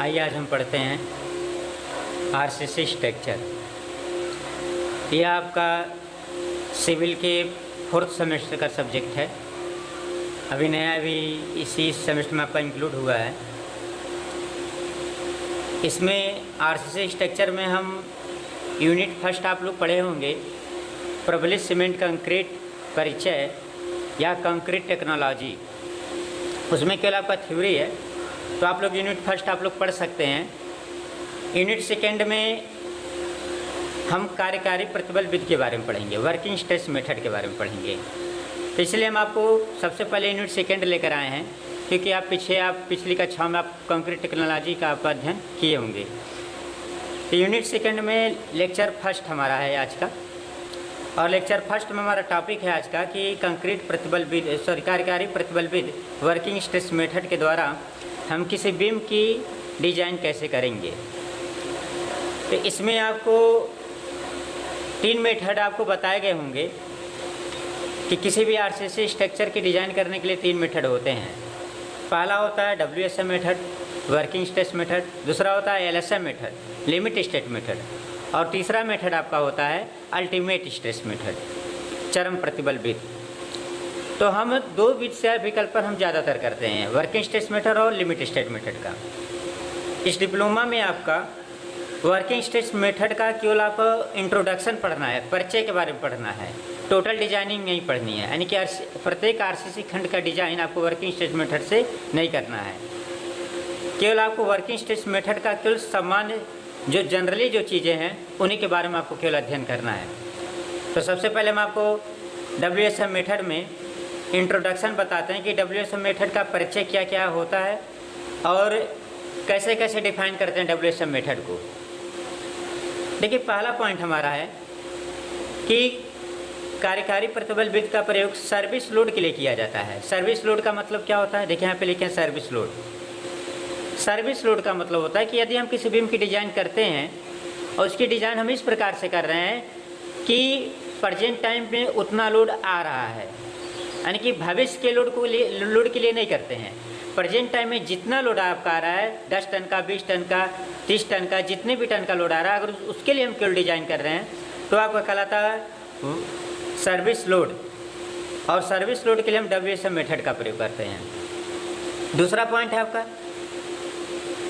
आइए आज हम पढ़ते हैं आरसीसी स्ट्रक्चर। यह आपका सिविल के 4th सेमेस्टर का सब्जेक्ट है। अभी नया इसी सेमेस्टर में आपका इंक्लूड हुआ है। इसमें आरसीसी स्ट्रक्चर में हम यूनिट फर्स्ट आप लोग पढ़े होंगे, प्रबलित सीमेंट कंक्रीट परिचय या कंक्रीट टेक्नोलॉजी। उसमें केवल आपका थ्योरी है, तो आप लोग यूनिट फर्स्ट आप लोग पढ़ सकते हैं। यूनिट सेकेंड में हम कार्यकारी प्रतिबल विधि के बारे में पढ़ेंगे, वर्किंग स्ट्रेस मेथड के बारे में पढ़ेंगे। तो इसलिए हम आपको सबसे पहले यूनिट सेकेंड लेकर आए हैं, क्योंकि आप पिछली कक्षा में आप कंक्रीट टेक्नोलॉजी का आपका अध्ययन किए होंगे। तो यूनिट सेकेंड में लेक्चर फर्स्ट हमारा है आज का, और लेक्चर फर्स्ट में हमारा टॉपिक है आज का कि कंक्रीट प्रतिबल विधि कार्यकारी प्रतिबल विधि वर्किंग स्ट्रेस मेथड के द्वारा हम किसी बीम की डिजाइन कैसे करेंगे। तो इसमें आपको 3 मेथड आपको बताए गए होंगे कि किसी भी आरसीसी स्ट्रक्चर की डिज़ाइन करने के लिए 3 मेथड होते हैं। पहला होता है WSM method, working stress method. दूसरा होता है LSM method, limit state method. और तीसरा मेथड आपका होता है अल्टीमेट स्ट्रेस मेथड, चरम प्रतिबल विधि। तो हम 2 विधि से विकल्प पर हम ज़्यादातर करते हैं, वर्किंग स्ट्रेस मेथड और लिमिट स्टेट मेथड का। इस डिप्लोमा में आपका वर्किंग स्ट्रेस मेथड का केवल आपको इंट्रोडक्शन पढ़ना है, परिचय के बारे में पढ़ना है, टोटल डिजाइनिंग नहीं पढ़नी है। यानी कि प्रत्येक आरसीसी खंड का डिजाइन आपको वर्किंग स्ट्रेस मेथड से नहीं करना है। केवल आपको वर्किंग स्ट्रेस मेथड का केवल सामान्य जो जनरली जो चीज़ें हैं उन्हीं के बारे में आपको केवल अध्ययन करना है। तो सबसे पहले हम आपको WSM मेथड में इंट्रोडक्शन बताते हैं कि WSM मेथड का परिचय क्या क्या होता है और कैसे कैसे डिफाइन करते हैं WSM मेथड को। देखिए, पहला पॉइंट हमारा है कि कार्यकारी प्रतिबल विधि का प्रयोग सर्विस लोड के लिए किया जाता है। सर्विस लोड का मतलब क्या होता है? देखिए यहाँ पे लिखे हैं सर्विस लोड। सर्विस लोड का मतलब होता है कि यदि हम किसी बीम की डिज़ाइन करते हैं और उसकी डिज़ाइन हम इस प्रकार से कर रहे हैं कि प्रेजेंट टाइम में उतना लोड आ रहा है, यानी कि भविष्य के लोड के लिए नहीं करते हैं। प्रेजेंट टाइम में जितना लोड आपका आ रहा है, 10 टन का, 20 टन का, 30 टन का, जितने भी टन का लोड आ रहा है, अगर उसके लिए हम केवल डिज़ाइन कर रहे हैं तो आपका कहलाता है सर्विस लोड। और सर्विस लोड के लिए हम WSM मेथड का प्रयोग करते हैं। दूसरा पॉइंट है आपका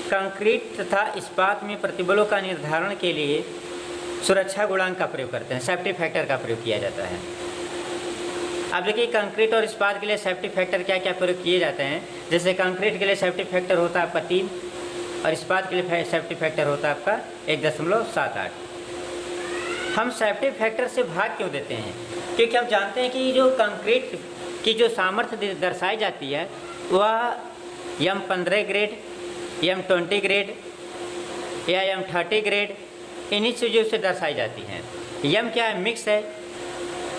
कंक्रीट तथा इस्पात में प्रतिबलों का निर्धारण के लिए सुरक्षा गुणांक का प्रयोग करते हैं, सेफ्टी फैक्टर का प्रयोग किया जाता है। अब देखिए, कंक्रीट और इस्पात के लिए सेफ्टी फैक्टर क्या क्या प्रयोग किए जाते हैं। जैसे कंक्रीट के लिए सेफ्टी फैक्टर होता है आपका 3 और इस्पात के लिए सेफ्टी फैक्टर होता है आपका 1.78। हम सेफ्टी फैक्टर से भाग क्यों देते हैं? क्योंकि हम जानते हैं कि जो कंक्रीट की जो सामर्थ्य दर्शाई जाती है वह M15 ग्रेड, M20 ग्रेड या M30 ग्रेड, इन्हीं चीज़ों से दर्शाई जाती हैं। M क्या है? मिक्स है।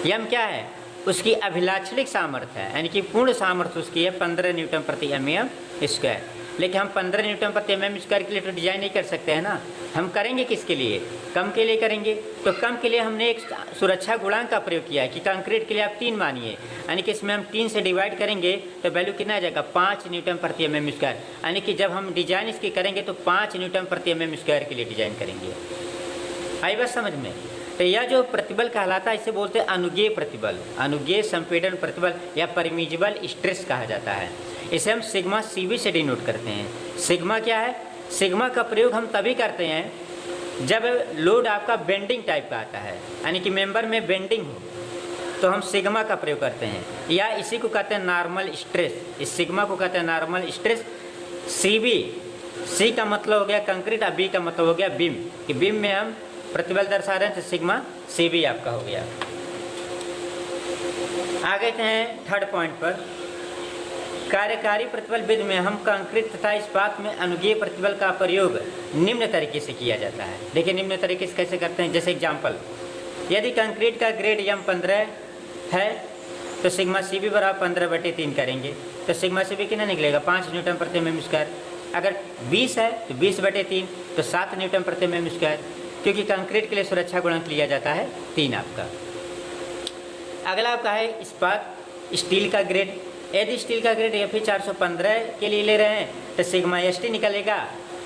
M क्या है? उसकी अभिलाक्षणिक सामर्थ्य है, यानी कि पूर्ण सामर्थ्य उसकी है 15 न्यूटन प्रति mm²। लेकिन हम 15 न्यूटन प्रति mm² के लिए तो डिज़ाइन नहीं कर सकते हैं ना। हम करेंगे किसके लिए? कम के लिए करेंगे। तो कम के लिए हमने एक सुरक्षा गुणांक का प्रयोग किया है कि कंक्रीट के लिए आप 3 मानिए, यानी कि इसमें हम 3 से डिवाइड करेंगे तो वैल्यू कितना आ जाएगा? 5 न्यूटन प्रति mm²। यानी कि जब हम डिज़ाइन इसकी करेंगे तो 5 न्यूटन प्रति mm² के लिए डिज़ाइन करेंगे। आई बात समझ में? तो यह जो प्रतिबल कहलाता है इसे बोलते हैं अनुज्ञेय प्रतिबल, अनुज्ञेय संपीड़न प्रतिबल या परमिजिबल स्ट्रेस कहा जाता है। इसे हम सिग्मा CV से डिनोट करते हैं। सिग्मा क्या है? सिग्मा का प्रयोग हम तभी करते हैं जब लोड आपका बेंडिंग टाइप का आता है, यानी कि मेंबर में बेंडिंग हो, तो हम सिग्मा का प्रयोग करते हैं। या इसी को कहते हैं नॉर्मल स्ट्रेस। इस सिग्मा को कहते हैं नॉर्मल स्ट्रेस। C का मतलब हो गया कंक्रीट और B का मतलब हो गया बीम, कि बीम में हम प्रतिबल दर्शा रहे हैं तो सिग्मा CV आपका हो गया। आगे हैं 3rd पॉइंट पर। कार्यकारी प्रतिबल विधि में हम कंक्रीट तथा इस्पात में अनुज्ञेय प्रतिबल का प्रयोग निम्न तरीके से किया जाता है। देखिए निम्न तरीके से कैसे करते हैं। जैसे एग्जाम्पल, यदि कंक्रीट का ग्रेड M15 है तो सिग्मा CV बराबर 15/3 करेंगे तो सिग्मा CV कितना निकलेगा? 5 न्यूटन प्रति mm²। अगर 20 है तो 20/3 तो 7 न्यूटन प्रति mm², क्योंकि कंक्रीट के लिए सुरक्षा गुणांक लिया जाता है 3 आपका। अगला आपका है इस्पात स्टील का ग्रेड। यदि स्टील का ग्रेड Fe 415 के लिए ले रहे हैं तो सिग्मा ST निकलेगा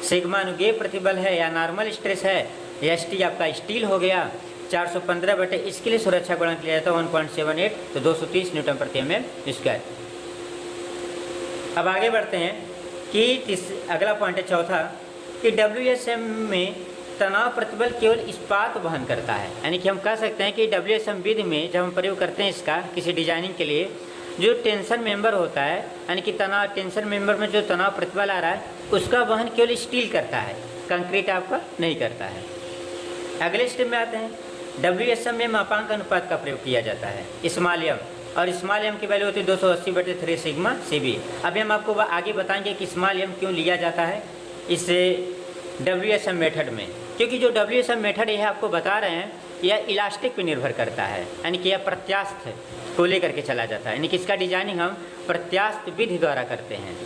सिग्मा अनुगे प्रतिबल है या नॉर्मल स्ट्रेस है, एस टी आपका स्टील हो गया। 415 बटे इसके लिए सुरक्षा गुणांक लिया जाता है 1.78, तो 230 न्यूटन प्रति एमएल स्क्वायर। अब आगे बढ़ते हैं कि अगला पॉइंट है चौथा कि WSM में तनाव प्रतिबल केवल इस्पात वहन करता है। यानी कि हम कह सकते हैं कि WSM विधि में जब हम प्रयोग करते हैं इसका किसी डिजाइनिंग के लिए, जो टेंशन मेंबर होता है, यानी कि तनाव टेंशन मेंबर में जो तनाव प्रतिबल आ रहा है उसका वहन केवल स्टील करता है, कंक्रीट आपका नहीं करता है। अगले स्टेप में आते हैं, WSM में मापांक अनुपात का प्रयोग किया जाता है स्मॉल एम, और स्मॉल एम की वैल्यू होती है 280/3 सिग्मा CB। अभी हम आपको आगे बताएंगे कि स्मॉल एम क्यों लिया जाता है इस WSM मेथड में, क्योंकि जो WSM मेथड यह आपको बता रहे हैं यह इलास्टिक पर निर्भर करता है, यानी कि यह प्रत्यास्थ को लेकर के चला जाता है, यानी कि इसका डिजाइनिंग हम प्रत्यास्थ विधि द्वारा करते हैं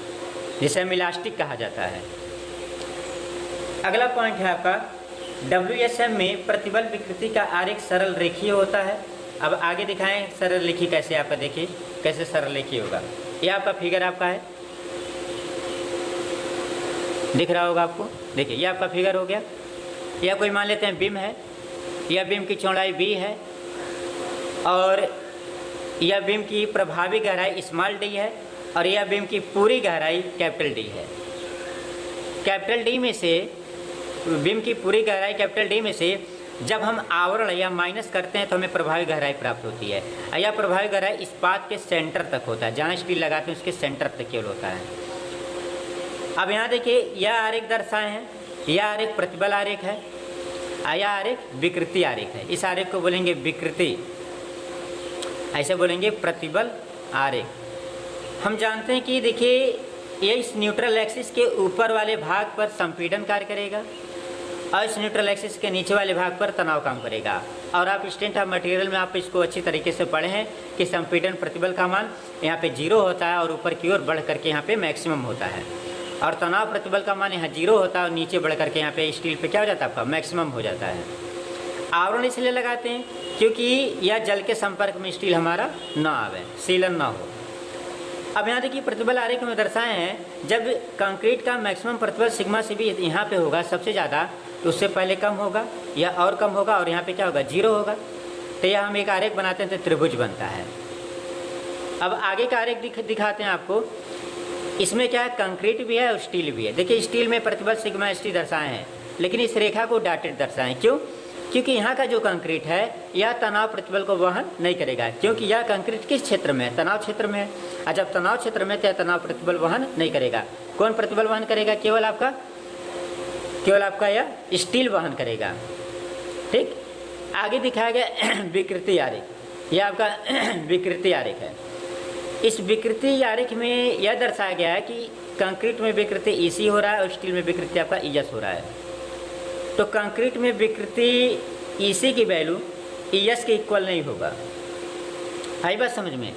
जिसे हम इलास्टिक कहा जाता है। अगला पॉइंट है आपका WSM में प्रतिबल विकृति का आरेख सरल रेखीय होता है। अब आगे दिखाएं सरल रेखीय कैसे, आपका देखिए कैसे सरल रेखीय होगा। यह आपका फिगर आपका है, दिख रहा होगा आपको, देखिए यह आपका फिगर हो गया। यह कोई मान लेते हैं बीम है, यह बीम की चौड़ाई B है और यह बीम की प्रभावी गहराई स्मॉल d है और यह बीम की पूरी गहराई कैपिटल D है। कैपिटल D में से बीम की पूरी गहराई कैपिटल D में से जब हम आवरण या माइनस करते हैं तो हमें प्रभावी गहराई प्राप्त होती है। यह प्रभावी गहराई इस्पात के सेंटर तक होता है, जहाँ स्टील लगाते हैं उसके सेंटर तक केवल होता है। अब यहाँ देखिए यह आरेख दर्शाए हैं, यह आरेख प्रतिबल आरेख है, यह आरेख विकृति आरेख है। इस आरेख को बोलेंगे विकृति, ऐसे बोलेंगे प्रतिबल आरेख। हम जानते हैं कि देखिए ये इस न्यूट्रल एक्सिस के ऊपर वाले भाग पर संपीड़न कार्य करेगा और इस न्यूट्रल एक्सिस के नीचे वाले भाग पर तनाव काम करेगा। और आप स्ट्रेंथ ऑफ मटेरियल में आप इसको अच्छी तरीके से पढ़े हैं कि संपीड़न प्रतिबल का मान यहाँ पे 0 होता है और ऊपर की ओर बढ़ करके यहाँ पे मैक्सिमम होता है, और तनाव प्रतिबल का मान यहाँ 0 होता है और नीचे बढ़ करके यहाँ पे स्टील पे क्या हो जाता है आपका मैक्सिमम हो जाता है। आवरण इसलिए लगाते हैं क्योंकि यह जल के संपर्क में स्टील हमारा ना आवे, सीलन ना हो। अब यहाँ देखिए प्रतिबल आरेख में दर्शाए हैं जब कंक्रीट का मैक्सिमम प्रतिबल सिग्मा CB यहाँ पे होगा सबसे ज़्यादा, तो उससे पहले कम होगा या और कम होगा और यहाँ पे क्या होगा 0 होगा। तो यह हम एक आरेख बनाते हैं तो त्रिभुज बनता है। अब आगे का आरेख दिखाते हैं आपको। इसमें क्या है, कंक्रीट भी है और स्टील भी है। देखिए स्टील में प्रतिबल सिग्मा ST दर्शाए हैं, लेकिन इस रेखा को डॉटेड दर्शाए हैं। क्यों? क्योंकि यहाँ का जो कंक्रीट है यह तनाव प्रतिबल को वहन नहीं करेगा, क्योंकि यह कंक्रीट किस क्षेत्र में है, तनाव क्षेत्र में है। और जब तनाव क्षेत्र में तो यह तनाव प्रतिबल वहन नहीं करेगा। कौन प्रतिबल वहन करेगा? केवल आपका यह स्टील वहन करेगा। ठीक, आगे दिखाया गया विकृति आरेख। यह आपका विकृति आरेख है। इस विकृति आरेख में यह दर्शाया गया है कि कंक्रीट में विकृति EC हो रहा है और स्टील में विकृति आपका ES हो रहा है। तो कंक्रीट में विकृति EC की वैल्यू ES के इक्वल नहीं होगा। आई बात समझ में?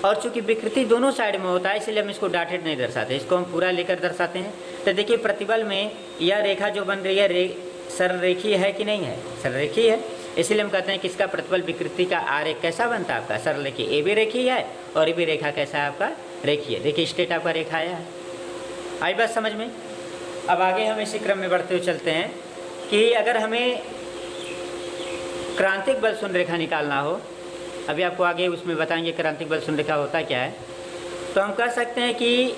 और चूंकि विकृति दोनों साइड में होता है इसलिए हम इसको डॉटेड नहीं दर्शाते, इसको हम पूरा लेकर दर्शाते हैं। तो देखिए प्रतिबल में यह रेखा जो बन रही है सरल रेखीय है कि नहीं है? सरल रेखीय है, इसलिए हम कहते हैं कि इसका प्रतिबल विकृति का आरेख कैसा बनता है आपका? सरल रेखीय। ए भी रेखीय है और ये भी रेखा कैसा है आपका? रेखीय। देखिए स्ट्रेट आपका रेखा आया है। आई बात समझ में? अब आगे हम इसी क्रम में बढ़ते हुए चलते हैं कि अगर हमें क्रांतिक बल शून्य रेखा निकालना हो, अभी आपको आगे उसमें बताएंगे क्रांतिक बल शून्य रेखा होता क्या है, तो हम कह सकते हैं कि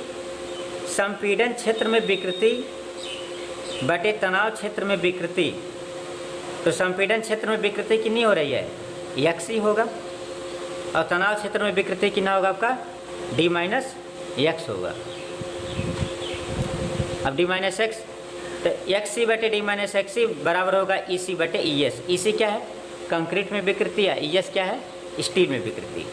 संपीड़न क्षेत्र में विकृति बटे तनाव क्षेत्र में विकृति। तो संपीड़न क्षेत्र में विकृति कितनी हो रही है? XC होगा, और तनाव क्षेत्र में विकृति कितना होगा आपका? D-X होगा। अब D-X, तो XC बटे D-XC बराबर होगा EC बटे ES। EC क्या है? कंक्रीट में विकृति है। ES क्या है? स्टील में विकृति।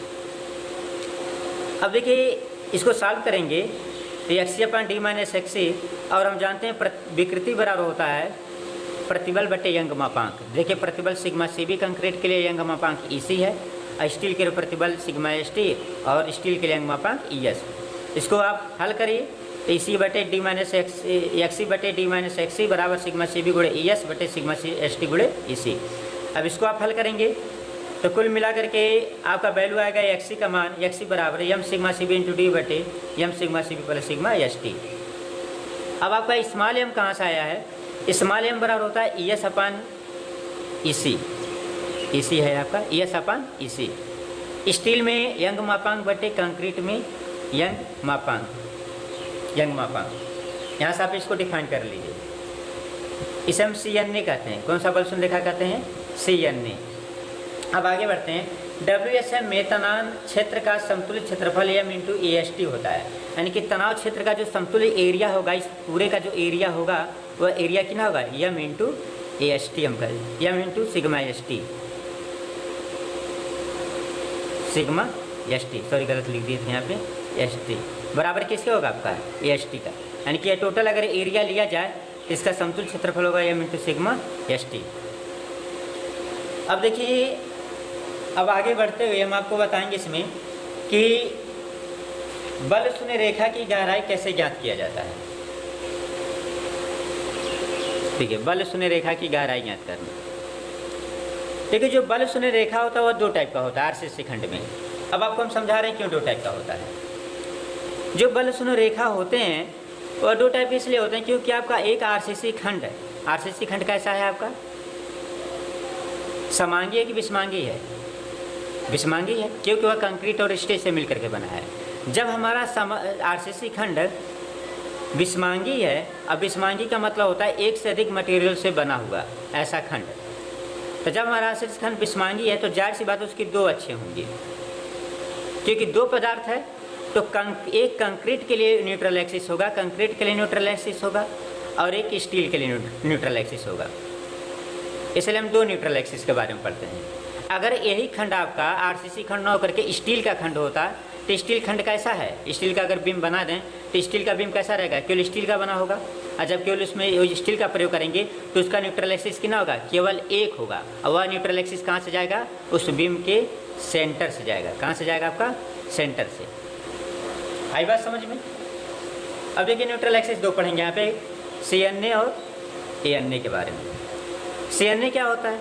अब देखिए इसको सॉल्व करेंगे तो XC/D-XC, और हम जानते हैं विकृति बराबर होता है प्रतिबल बटे यंग मापांक। देखिए प्रतिबल सिग्मा CB कंक्रीट के लिए यंग मापांक EC है, और स्टील के लिए प्रतिबल सिग्मा ST और स्टील के लिए यंग मापांक ES। इसको आप हल करिए तो EC बटे XC बटे D-XC बराबर सिग्मा CB गुणे ES बटे सिग्मा ST गुणे EC। अब इसको आप हल करेंगे तो कुल मिलाकर के आपका वैल्यू आएगा XC का मान, XC बराबर m sigma CB into D बटे m sigma CB plus sigma ST। अब आपका स्मॉल एम कहाँ से आया है? स्मॉल एम बराबर होता है ES अपन EC। EC है आपका ES अपन EC। स्टील में यंग मापांक बटे कंक्रीट में यंग मापांक, यंग मापांक। यहाँ से आप इसको डिफाइन कर लीजिए। इसे हम CNA कहते हैं। कौन सा बल शून्य रेखा कहते हैं? CNA। अब आगे बढ़ते हैं। WSM में तनाव क्षेत्र का समतुल्य क्षेत्रफल M इंटू AST होता है, यानी कि तनाव क्षेत्र का जो समतुल्य एरिया होगा, इस पूरे का जो एरिया होगा वह एरिया कितना होगा? M इंटू AST हम कहें, M into sigma ST, sigma ST, sorry गलत लिख दिए थे यहाँ पे, ST बराबर किसके होगा? आपका AST का, यानी कि टोटल अगर एरिया लिया जाए इसका समतुल्य क्षेत्रफल होगा M इंटू सिग्मा ST। अब देखिए, अब आगे बढ़ते हुए हम आपको बताएंगे इसमें कि बल शून्य रेखा की गहराई कैसे ज्ञात किया जाता है। ठीक है, बल शून्य रेखा की गहराई ज्ञात करना। देखिए, जो बल शून्य रेखा होता है वह दो टाइप का होता है RCC खंड में। अब आपको हम समझा रहे हैं क्यों दो टाइप का होता है। जो बल शून्य रेखा होते हैं वह दो टाइप इसलिए होते हैं क्योंकि आपका एक RCC खंड है। RCC खंड कैसा है आपका? समांगी है कि विषमांगी है? विषमांगी है, क्योंकि वह कंक्रीट और स्टील से मिलकर के बना है। जब हमारा RCC खंड विषमांगी है, अब विषमांगी का मतलब होता है एक से अधिक मटेरियल से बना हुआ ऐसा खंड। तो जब हमारा RCC खंड विषमांगी है तो जाहिर सी बात उसकी दो अक्षें होंगी, क्योंकि दो पदार्थ है तो एक कंक्रीट के लिए न्यूट्रल एक्सिस होगा, कंक्रीट के लिए न्यूट्रल एक्सिस होगा, और एक स्टील के लिए न्यूट्रल एक्सिस होगा। इसलिए हम दो न्यूट्रल एक्सिस के बारे में पढ़ते हैं। अगर यही खंड आपका RCC खंड ना होकर के स्टील का खंड होता तो स्टील खंड कैसा है? स्टील का अगर बीम बना दें तो स्टील का बीम कैसा रहेगा? केवल स्टील का बना होगा, और जब केवल उसमें स्टील का प्रयोग करेंगे तो उसका न्यूट्रल एक्सिस कितना होगा? केवल एक होगा, और वह न्यूट्रल एक्सिस कहाँ से जाएगा? उस बीम के सेंटर से जाएगा। कहाँ से जाएगा? आपका सेंटर से। आई बात समझ में? अब देखिए, न्यूट्रल एक्सिस दो पढ़ेंगे यहाँ पे, CNA और ANA के बारे में। CNA क्या होता है?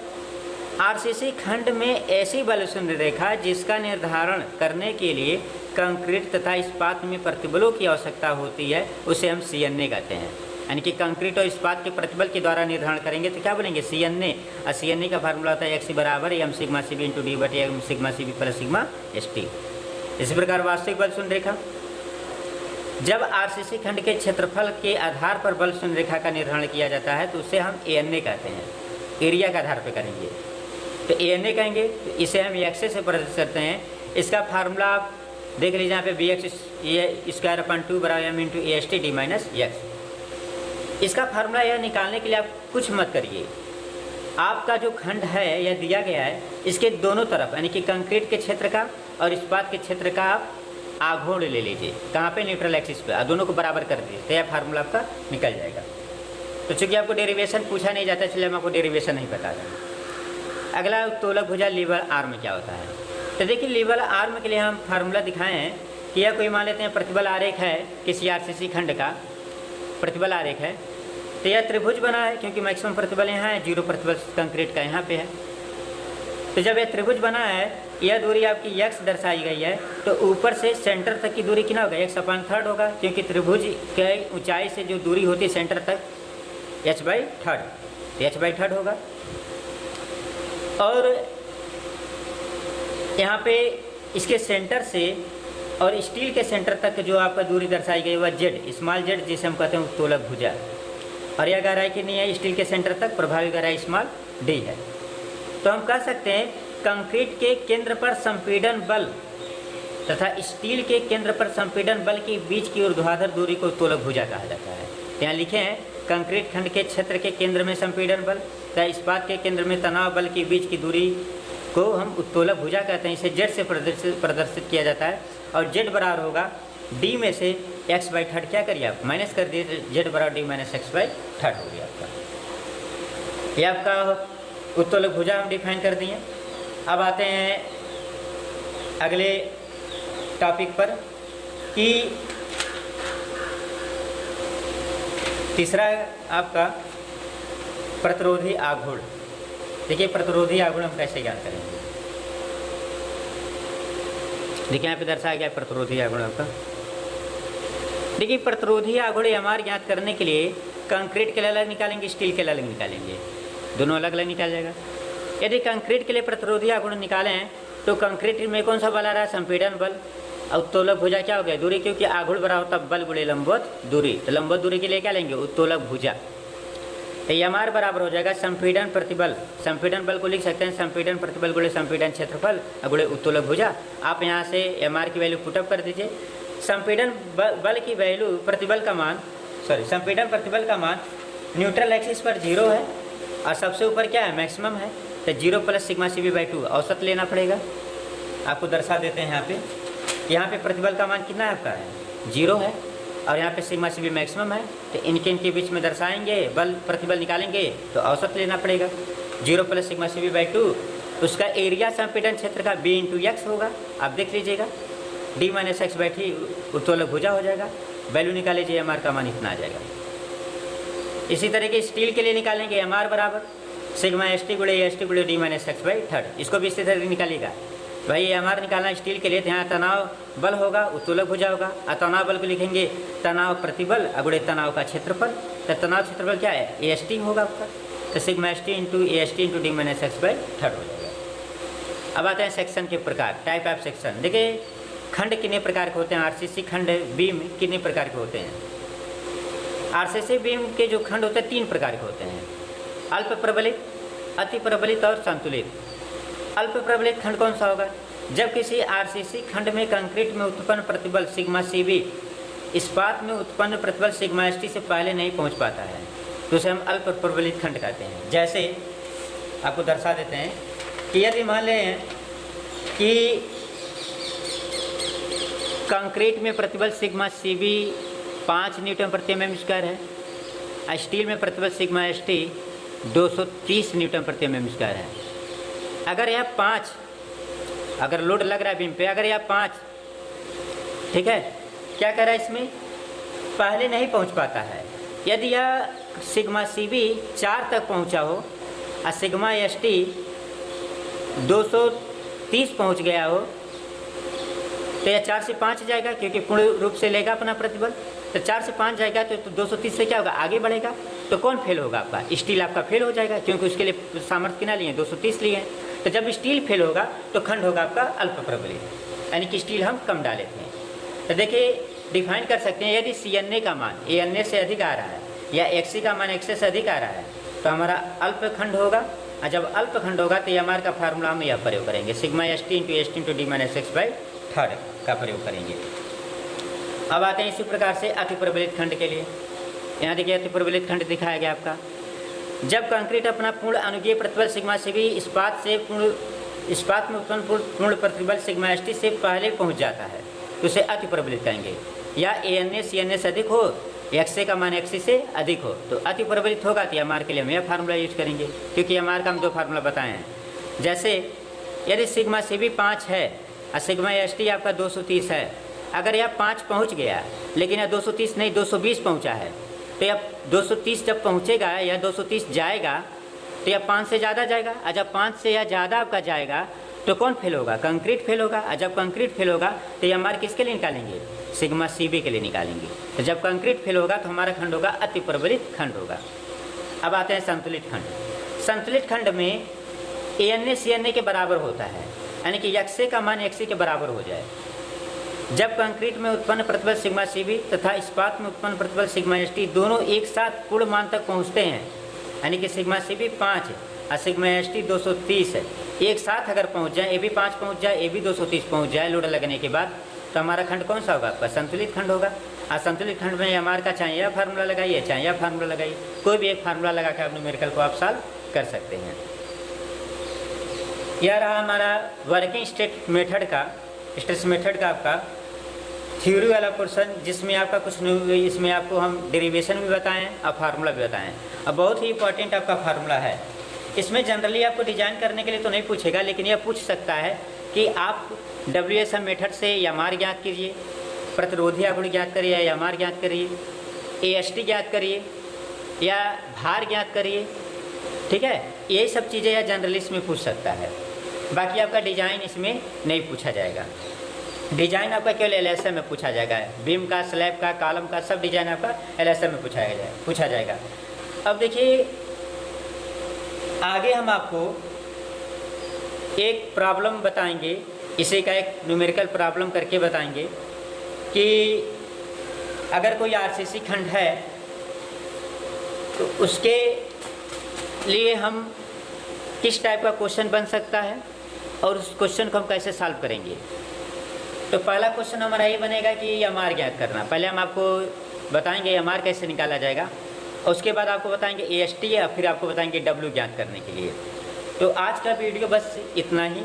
RCC खंड में ऐसी बल शून्य रेखा जिसका निर्धारण करने के लिए कंक्रीट तथा इस्पात में प्रतिबलों की आवश्यकता होती है, उसे हम CNA कहते हैं। यानी कि कंक्रीट और इस्पात के प्रतिबल के द्वारा निर्धारण करेंगे तो क्या बोलेंगे? CNA। और CNA का फार्मूला होता है x बराबर M sigma CB into D बटे M sigma CB plus sigma ST। इसी प्रकार वास्तविक बल शून्य रेखा, जब RCC खंड के क्षेत्रफल के आधार पर बल शून्य रेखा का निर्धारण किया जाता है तो उसे हम ANA कहते हैं। एरिया के आधार पर करेंगे तो ANA कहेंगे। तो इसे हम एक्स से प्रदर्शित करते हैं। इसका फार्मूला आप देख लीजिए यहाँ पे BX स्क्वायर अपन 2 बराबर M into AST D minus x. इसका फार्मूला यह निकालने के लिए आप कुछ मत करिए, आपका जो खंड है यह दिया गया है, इसके दोनों तरफ यानी कि कंक्रीट के क्षेत्र का और इस्पात के क्षेत्र का आप आघूर्ण ले लीजिए। कहाँ पे? न्यूट्रल एक्सिस पे। दोनों को बराबर कर दीजिए तो यह फार्मूला आपका निकल जाएगा। तो चूँकि आपको डेरिवेशन पूछा नहीं जाता इसलिए हम आपको डेरिवेशन नहीं बता रहे। अगला उत्तोलक भुजा लीवर आर्म क्या होता है? तो देखिए, लीवर आर्म के लिए हम फार्मूला दिखाए हैं कि यह कोई मान लेते हैं प्रतिबल आरेख है, किसी RCC खंड का प्रतिबल आरेख है। तो यह त्रिभुज बना है क्योंकि मैक्सिमम प्रतिबल यहाँ है, जीरो प्रतिबल कंक्रीट का यहाँ पे है। तो जब यह त्रिभुज बना है, यह दूरी आपकी x दर्शाई गई है, तो ऊपर से सेंटर तक की दूरी कितना होगा? x/3 होगा, क्योंकि त्रिभुज के ऊंचाई से जो दूरी होती है सेंटर तक h/3 होगा। और यहाँ पे इसके सेंटर से और स्टील के सेंटर तक जो आपका दूरी दर्शाई गई वह z, स्मॉल z, जिसे हम कहते हैं उत्तोलक भुजा। और यह गहराई कितनी है? स्टील के सेंटर तक प्रभावी गहराई स्मॉल d है। तो हम कह सकते हैं कंक्रीट के केंद्र पर संपीड़न बल तथा स्टील के केंद्र पर संपीड़न बल के बीच की ऊर्ध्वाधर दूरी को उत्तोलक भुजा कहा जाता है। यहाँ लिखे हैं कंक्रीट खंड के क्षेत्र के केंद्र में संपीड़न बल तथा इस्पात के केंद्र में तनाव बल के बीच की दूरी को हम उत्तोलक भुजा कहते हैं। इसे z से प्रदर्शित किया जाता है, और z बराबर होगा d में से x/3। क्या करिए आप? माइनस कर दिए, z बराबर d माइनस x/3 हो गया आपका। ये आपका उत्तोलक भुजा हम डिफाइन कर दिए। अब आते हैं अगले टॉपिक पर कि तीसरा आपका प्रतिरोधी आघूर्ण। देखिए, प्रतिरोधी आघूर्ण हम कैसे ज्ञात करेंगे? देखिए, यहाँ पे दर्शाया गया प्रतिरोधी आघूर्ण आपका। देखिए प्रतिरोधी आघूर्ण एमआर ज्ञात करने के लिए कंक्रीट के लिए अलग निकालेंगे, स्टील के लिए अलग निकालेंगे, दोनों अलग अलग निकाल जाएगा। यदि कंक्रीट के लिए प्रतिरोधी आघूर्ण निकालें तो कंक्रीट में कौन सा बल आ रहा है, संपीड़न बल। और उत्तोलक भुजा क्या हो गया, दूरी, क्योंकि आघूर्ण बराबर होता बल गुणे लंबवत दूरी, तो लंबवत दूरी के लिए क्या लेंगे, उत्तोलक भुजा। तो एमआर बराबर हो जाएगा संपीड़न प्रतिबल, संपीड़न बल को लिख सकते हैं संपीड़न प्रतिबल गुणे संपीड़न क्षेत्रफल गुणे उत्तोलक भुजा। आप यहाँ से एमआर की वैल्यू पुटअप कर दीजिए। संपीड़न बल की वैल्यू प्रतिबल का मान, संपीड़न प्रतिबल का मान न्यूट्रल एक्सिस पर 0 है और सबसे ऊपर क्या है, मैक्सिमम है। तो 0 + सिग्मा CV/2 औसत लेना पड़ेगा। आपको दर्शा देते हैं यहाँ पे प्रतिबल का मान कितना है आपका, है 0 है, और यहाँ पे सिग्मा CV मैक्सिमम है। तो इनके बीच में दर्शाएंगे, बल प्रतिबल निकालेंगे तो औसत लेना पड़ेगा। 0 + सिग्मा CV/2, उसका एरिया संपीड़न क्षेत्र का B × x होगा। आप देख लीजिएगा, D - x/t उत्तोलक भुजा हो जाएगा। वैल्यू निकाल लीजिए, MR का मान इतना आ जाएगा। इसी तरह के स्टील के लिए निकालेंगे MR बराबर sigma ST × AST × D - x/3। इसको भी इसी तरह निकालिएगा। भाई MR निकालना स्टील के लिए, यहाँ तनाव बल होगा, उत्तोलक भुजा होगा। और तनाव बल को लिखेंगे तनाव प्रतिबल गुणे तनाव का क्षेत्रफल। तो तनाव क्षेत्रफल क्या है, AST होगा आपका। तो sigma ST × AST × D - x/3 हो जाएगा। अब आते हैं सेक्शन के प्रकार, टाइप ऑफ सेक्शन। देखिए खंड कितने प्रकार के होते हैं, RCC खंड बीम कितने प्रकार के होते हैं। RCC बीम के जो खंड होते हैं 3 प्रकार के होते हैं, अल्प प्रबलित, अति प्रबलित और संतुलित। अल्प प्रबलित खंड कौन सा होगा, जब किसी RCC खंड में कंक्रीट में उत्पन्न प्रतिबल सिग्मा CV इस्पात में उत्पन्न प्रतिबल सिग्मा ST से पहले नहीं पहुंच पाता है, तो उसे हम अल्प प्रबलित खंड कहते हैं। जैसे आपको दर्शा देते हैं कि यदि मान लें कि कंक्रीट में प्रतिबल सिग्मा CV 5 Nm/mm² है, स्टील में प्रतिबल सिग्मा ST 230 Nm/mm² है। अगर यह 5, अगर लोड लग रहा है बीम पे, अगर यह 5, ठीक है, क्या कर रहा है, इसमें पहले नहीं पहुंच पाता है। यदि यह सिग्मा CV 4 तक पहुंचा हो और सिग्मा ST 230 पहुंच गया हो, तो यह 4 से 5 जाएगा, क्योंकि पूर्ण रूप से लेगा अपना प्रतिबल। तो 4 से 5 जाएगा तो 230 से क्या होगा, आगे बढ़ेगा। तो कौन फेल होगा, आपका स्टील आपका फेल हो जाएगा, क्योंकि उसके लिए सामर्थ्य कितना लिए, 230 लिए हैं। तो जब स्टील फेल होगा तो खंड होगा आपका अल्प प्रबलित, यानी कि स्टील हम कम डाले थे। तो देखिए डिफाइन कर सकते हैं, यदि CNA का मान ANA से अधिक आ रहा है या XC का मान XA से अधिक आ रहा है तो हमारा अल्प खंड होगा। और जब अल्प खंड होगा तो MR का फार्मूला हम यह प्रयोग करेंगे, sigma ST × AST × D - x/3 का प्रयोग करेंगे। अब आते हैं इसी प्रकार से अति प्रबलित खंड के लिए। यहाँ देखिए अति प्रबलित खंड दिखाया गया आपका, जब कंक्रीट अपना पूर्ण अनुकीय प्रतिबल सिग्मा CV इस्पात में उत्पन्न पूर्ण प्रतिबल सिग्मा ST से पहले पहुँच जाता है तो उसे अति प्रबलित कहेंगे। या ANA CNA से अधिक हो, XA का मान XC से अधिक हो तो अति प्रबलित होगा। तो MR के लिए हम यह फार्मूला यूज करेंगे, क्योंकि MR का हम 2 फार्मूला बताए हैं। जैसे यदि सिग्मा CV 5 है और सिग्मा ST आपका 230 है, अगर यह 5 पहुंच गया लेकिन यह 230 नहीं 220 पहुंचा है, तो यह 230 जब पहुंचेगा या 230 जाएगा तो यह 5 से ज़्यादा जाएगा। और जब 5 से या ज़्यादा आपका जाएगा तो कौन फेल होगा, कंक्रीट फेल होगा। और जब कंक्रीट फेल होगा तो ये MR किसके लिए निकालेंगे, सिग्मा CV के लिए निकालेंगे। तो जब कंक्रीट फेल होगा तो हमारा खंड होगा अति प्रबलित खंड होगा। अब आते हैं संतुलित खंड। संतुलित खंड में ANA CNA के बराबर होता है, यानी कि XA का मान XC के बराबर हो जाए। जब कंक्रीट में उत्पन्न प्रतिबल सिग्मा CV तथा इस्पात में उत्पन्न प्रतिबल सिग्मा ST दोनों एक साथ पूर्ण मान तक पहुंचते हैं, यानी कि सिग्मा CV 5 और सिग्मा ST 230 है, एक साथ अगर पहुंच जाए, AB 5 पहुंच जाए, AB 230 पहुंच जाए लोड लगने के बाद, तो हमारा खंड कौन सा होगा, आपका संतुलित खंड होगा। और संतुलित खंड में MR का चाहे यह फार्मूला लगाइए चाहे यह फार्मूला लगाइए, कोई भी एक फार्मूला लगा कर अपने न्यूमेरिकल को आप सॉल्व कर सकते हैं। यह रहा हमारा वर्किंग स्ट्रेस मेथड का आपका थ्योरी वाला पोर्शन, जिसमें आपका कुछ नहीं, इसमें आपको हम डेरिवेशन भी बताएं और फार्मूला भी बताएं। अब बहुत ही इंपॉर्टेंट आपका फार्मूला है। इसमें जनरली आपको डिजाइन करने के लिए तो नहीं पूछेगा, लेकिन यह पूछ सकता है कि आप WSM मेथड से MR ज्ञात कीजिए, प्रतिरोधी आघूर्ण ज्ञात करिए या MR ज्ञात करिए, AST ज्ञात करिए या भार ज्ञात करिए, ठीक है। यही सब चीज़ें या जनरली इसमें पूछ सकता है, बाकी आपका डिजाइन इसमें नहीं पूछा जाएगा। डिजाइन आपका केवल एलएसएम में पूछा जाएगा, बीम का, स्लैब का, कॉलम का, सब डिजाइन आपका एलएसएम में पूछा जाएगा। अब देखिए आगे हम आपको एक प्रॉब्लम बताएंगे, इसी का एक न्यूमेरिकल प्रॉब्लम करके बताएंगे कि अगर कोई आरसीसी खंड है तो उसके लिए हम किस टाइप का क्वेश्चन बन सकता है और उस क्वेश्चन को हम कैसे सॉल्व करेंगे। तो पहला क्वेश्चन हमारा ये बनेगा कि एमआर ज्ञात करना। पहले हम आपको बताएंगे एमआर कैसे निकाला जाएगा, और उसके बाद आपको बताएंगे एएसटी, या फिर आपको बताएंगे डब्ल्यू ज्ञात करने के लिए। तो आज का वीडियो बस इतना ही।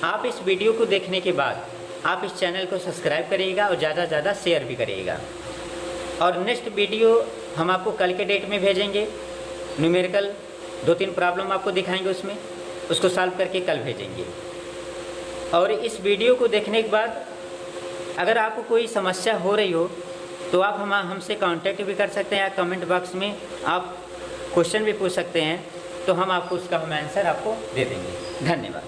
आप इस वीडियो को देखने के बाद आप इस चैनल को सब्सक्राइब करिएगा और ज़्यादा से ज़्यादा शेयर भी करिएगा। और नेक्स्ट वीडियो हम आपको कल के डेट में भेजेंगे, न्यूमेरिकल 2-3 प्रॉब्लम आपको दिखाएंगे, उसमें उसको सॉल्व करके कल भेजेंगे। और इस वीडियो को देखने के बाद अगर आपको कोई समस्या हो रही हो तो आप हमसे कांटेक्ट भी कर सकते हैं, या कमेंट बॉक्स में आप क्वेश्चन भी पूछ सकते हैं, तो हम आपको उसका आंसर आपको दे देंगे। धन्यवाद।